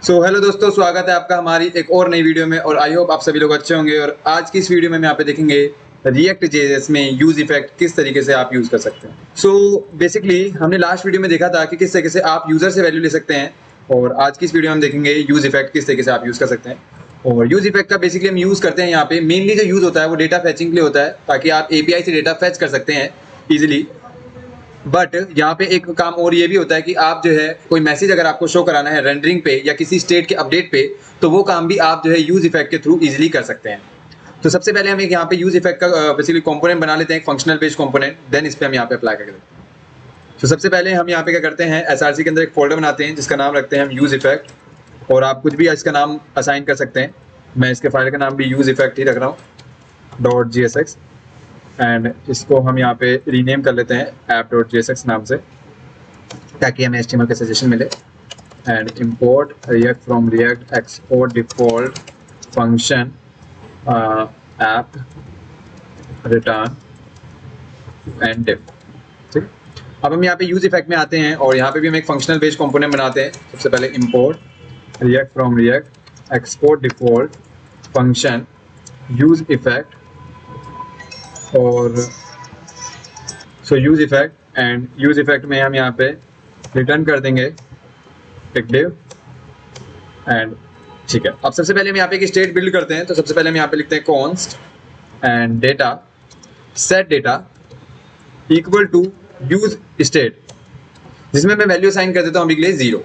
Hello दोस्तों, स्वागत है आपका हमारी एक और नई वीडियो में। और आई होप आप सभी लोग अच्छे होंगे। और आज की इस वीडियो में हम यहाँ पे देखेंगे रिएक्ट जेएस में यूज इफेक्ट किस तरीके से आप यूज कर सकते हैं। बेसिकली हमने लास्ट वीडियो में देखा था कि किस तरीके से आप यूजर से वैल्यू ले सकते हैं, और आज की इस वीडियो में हम देखेंगे यूज इफेक्ट किस तरीके से आप यूज कर सकते हैं। और यूज इफेक्ट का बेसिकली हम यूज करते हैं यहाँ पे मेनली जो यूज होता है वो डेटा फैचिंग के लिए होता है, ताकि आप एपीआई से डेटा फैच कर सकते हैं इजिली। बट यहाँ पे एक काम और ये भी होता है कि आप जो है कोई मैसेज अगर आपको शो कराना है रेंडरिंग पे या किसी स्टेट के अपडेट पे, तो वो काम भी आप जो है यूज इफेक्ट के थ्रू इजीली कर सकते हैं। तो सबसे पहले हम एक यहाँ पे यूज इफेक्ट का बेसिकली कंपोनेंट बना लेते हैं, फंक्शनल बेस्ड कंपोनेंट, देन इस पे हम यहाँ पे अप्लाई कर देते हैं। तो सबसे पहले हम यहाँ पे क्या करते हैं, एसआरसी के अंदर एक फोल्डर बनाते हैं जिसका नाम रखते हैं हम यूज इफेक्ट, और आप कुछ भी इसका नाम असाइन कर सकते हैं। मैं इसके फाइल का नाम भी यूज इफेक्ट ही रख रहा हूँ .gsx, एंड इसको हम यहाँ पे रीनेम कर लेते हैं app.jsx नाम से, ताकि हमें HTML का सजेशन मिले। And import react from react export default function app return and div। ठीक, अब हम यहाँ पे यूज इफेक्ट में आते हैं और यहाँ पे भी हम एक फंक्शनल बेस्ड कंपोनेंट बनाते हैं। सबसे पहले import react from react export default function use effect और use effect, and use effect में हम यहाँ पे रिटर्न कर देंगे एक div। एंड ठीक है, अब सबसे पहले हम यहाँ पे एक स्टेट बिल्ड करते हैं। तो सबसे पहले हम यहाँ पे लिखते हैं const and data set data equal to use state, जिसमें मैं वैल्यू साइन कर देता हूँ अभी के लिए 0।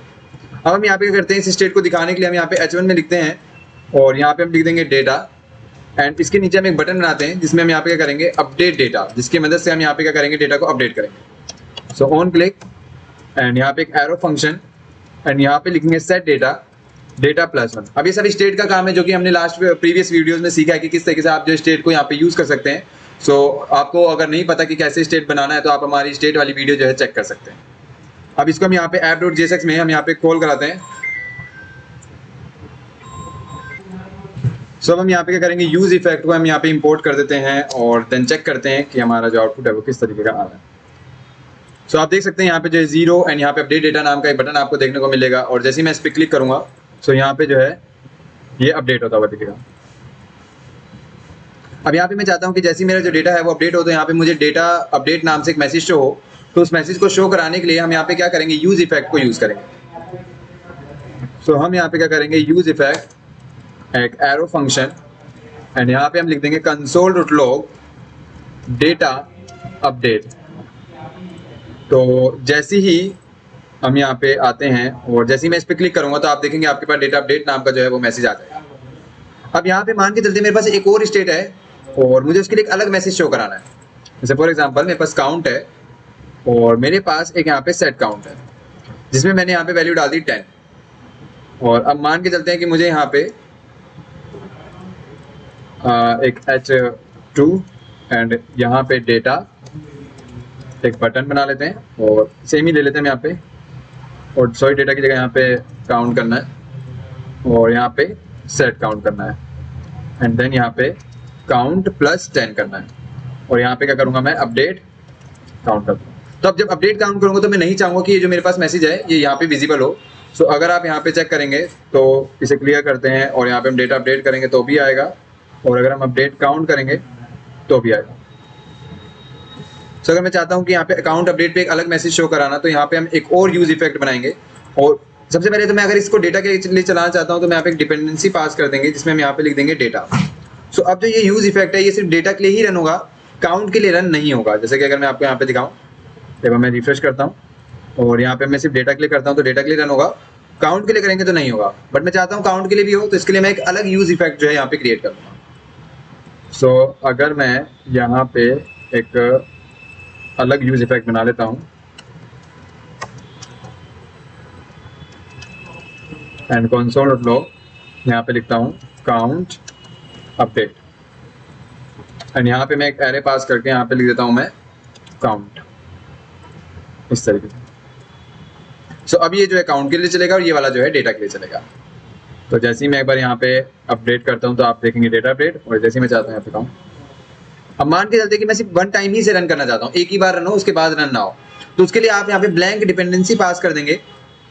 अब हम यहाँ पे क्या करते हैं, इस स्टेट को दिखाने के लिए हम यहाँ पे h1 में लिखते हैं, और यहाँ पे हम लिख देंगे डेटा, एंड इसके नीचे हम एक बटन बनाते हैं जिसमें हम यहाँ पे क्या करेंगे, अपडेट डेटा, जिसकी मदद से हम यहाँ पे क्या करेंगे, डेटा को अपडेट करेंगे। सो ऑन क्लिक, एंड यहाँ पे एक एरो फंक्शन, एंड यहाँ पे लिखेंगे सेट डेटा डेटा +1। अब ये सब स्टेट का काम है जो कि हमने लास्ट प्रीवियस वीडियोस में सीखा है कि किस तरीके से आप जो स्टेट को यहाँ पे यूज कर सकते हैं। आपको अगर नहीं पता कि कैसे स्टेट बनाना है, तो आप हमारी स्टेट वाली वीडियो जो है चेक कर सकते हैं। अब इसको हम यहाँ पे app.jsx में हम यहाँ पे कॉल कराते हैं। अब हम यहाँ पे क्या करेंगे, यूज इफेक्ट को हम यहाँ पे इंपोर्ट कर देते हैं, और देन चेक करते हैं कि हमारा जो आउटपुट है वो किस तरीके का आ रहा है। आप देख सकते हैं यहाँ पे जो है 0, एंड यहाँ पे अपडेट डेटा नाम का एक बटन आपको देखने को मिलेगा, और जैसे ही मैं इस पर क्लिक करूंगा यहाँ पे जो है ये अपडेट होता हुआ दिखेगा। अब यहाँ पे मैं चाहता हूँ कि जैसे मेरा जो डेटा है वो अपडेट हो, तो यहाँ पे मुझे डेटा अपडेट नाम से एक मैसेज शो हो। तो उस मैसेज को शो कराने के लिए हम यहाँ पे क्या करेंगे, यूज इफेक्ट को यूज करेंगे। हम यहाँ पे क्या करेंगे, यूज इफेक्ट एक एरो फंक्शन, एंड यहाँ पे हम लिख देंगे console.log डेटा अपडेट। तो जैसे ही हम यहाँ पे आते हैं और जैसे ही मैं इस पे क्लिक करूंगा, तो आप देखेंगे आपके पास डेटा अपडेट नाम का जो है वो मैसेज आ जाएगा। अब यहाँ पे मान के चलते मेरे पास एक और स्टेट है, और मुझे उसके लिए एक अलग मैसेज शो कराना है। जैसे फॉर एग्जांपल मेरे पास काउंट है, और मेरे पास एक यहाँ पे सेट काउंट है, जिसमें मैंने यहाँ पे वैल्यू डाल दी 10। और अब मान के चलते हैं कि मुझे यहाँ पे एक h2 एंड यहाँ पे डेटा एक बटन बना लेते हैं, और सेम ही ले लेते हैं यहाँ पे, और सॉरी डेटा की जगह यहाँ पे काउंट करना है, और यहाँ पे सेट काउंट करना है, एंड देन यहाँ पे काउंट +10 करना है, और यहाँ पे क्या करूँगा, मैं अपडेट काउंट कर दूँगा। तो अब जब अपडेट काउंट करूँगा, तो मैं नहीं चाहूँगा कि ये जो मेरे पास मैसेज है ये यहाँ पे विजिबल हो। अगर आप यहाँ पे चेक करेंगे तो इसे क्लियर करते हैं, और यहाँ पे हम डेटा अपडेट करेंगे तो भी आएगा, और अगर हम अपडेट काउंट करेंगे तो भी आएगा। अगर मैं चाहता हूं कि यहाँ पे अकाउंट अपडेट पे एक अलग मैसेज शो कराना, तो यहाँ पे हम एक और यूज इफेक्ट बनाएंगे। और सबसे पहले तो मैं अगर इसको डेटा के लिए चलाना चाहता हूं, तो मैं यहाँ पे एक डिपेंडेंसी पास कर देंगे, जिसमें हम यहाँ पे लिख देंगे डेटा। अब जो ये यूज इफेक्ट है ये सिर्फ डेटा के लिए ही रन होगा, काउंट के लिए रन नहीं होगा। जैसे कि अगर मैं आपको यहाँ पे दिखाऊं, जब मैं रिफ्रेश करता हूँ और यहाँ पे मैं सिर्फ डेटा के लिए करता हूँ, तो डेटा के लिए रन होगा, काउंट के लिए करेंगे तो नहीं होगा। बट मैं चाहता हूँ काउंट के लिए भी हो, तो इसके लिए मैं एक अलग यूज इफेक्ट जो है यहाँ पे क्रिएट करूँगा। अगर मैं यहाँ पे एक अलग यूज इफेक्ट बना लेता हूँ, एंड console.log यहाँ पे लिखता हूँ काउंट अपडेट, एंड यहाँ पे मैं एक एरे पास करके यहाँ पे लिख देता हूँ मैं काउंट, इस तरीके से। अब ये जो है काउंट के लिए चलेगा, और ये वाला जो है डेटा के लिए चलेगा। तो जैसे ही मैं एक बार यहाँ पे अपडेट करता हूँ, तो आप देखेंगे डेटा अपडेट, और जैसे ही मैं चाहता हूँ यहाँ पे काउंट। अब मान के चलते कि मैं सिर्फ वन टाइम ही से रन करना चाहता हूँ, एक ही बार रन हो, उसके बाद रन ना हो, तो उसके लिए आप यहाँ पे ब्लैंक डिपेंडेंसी पास कर देंगे,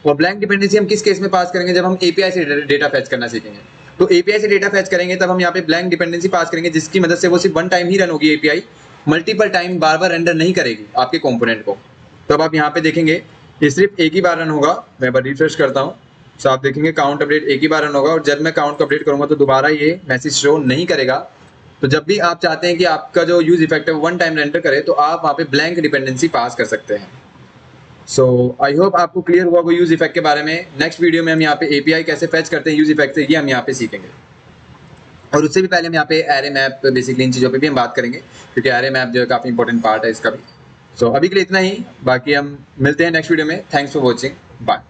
और ब्लैंक डिपेंडेंसी हम किस केस में पास करेंगे, जब हम एपीआई से डेटा फैच करना सीखेंगे। तो एपीआई से डेटा फैच करेंगे तब हम यहाँ पे ब्लैंक डिपेंडेंसी पास करेंगे, जिसकी मदद से वो सिर्फ वन टाइम ही रन होगी एपीआई, मल्टीपल टाइम बार बार रेंडर नहीं करेगी आपके कंपोनेंट को। तो अब आप यहाँ पे देखेंगे ये सिर्फ एक ही बार रन होगा। मैं बार रिफ्रेश करता हूँ तो आप देखेंगे काउंट अपडेट एक ही बार रन होगा, और जब मैं काउंट को अपडेट करूंगा तो दोबारा ये मैसेज शो नहीं करेगा। तो जब भी आप चाहते हैं कि आपका जो यूज इफेक्ट है वो वन टाइम रेंडर करे, तो आप वहाँ पे ब्लैंक डिपेंडेंसी पास कर सकते हैं। सो आई होप आपको क्लियर हुआ वो यूज इफेक्ट के बारे में। नेक्स्ट वीडियो में हम यहाँ पे एपीआई कैसे फैच करते हैं यूज इफेक्ट से, ये हम यहाँ पे सीखेंगे। और उससे भी पहले हम यहाँ पे एरे मैप, बेसिकली इन चीज़ों पे भी हम बात करेंगे, क्योंकि एरे मैप जो है काफ़ी इंपॉर्टेंट पार्ट है इसका भी। सो अभी के लिए इतना ही, बाकी हम मिलते हैं नेक्स्ट वीडियो में। Thanks for watching, bye.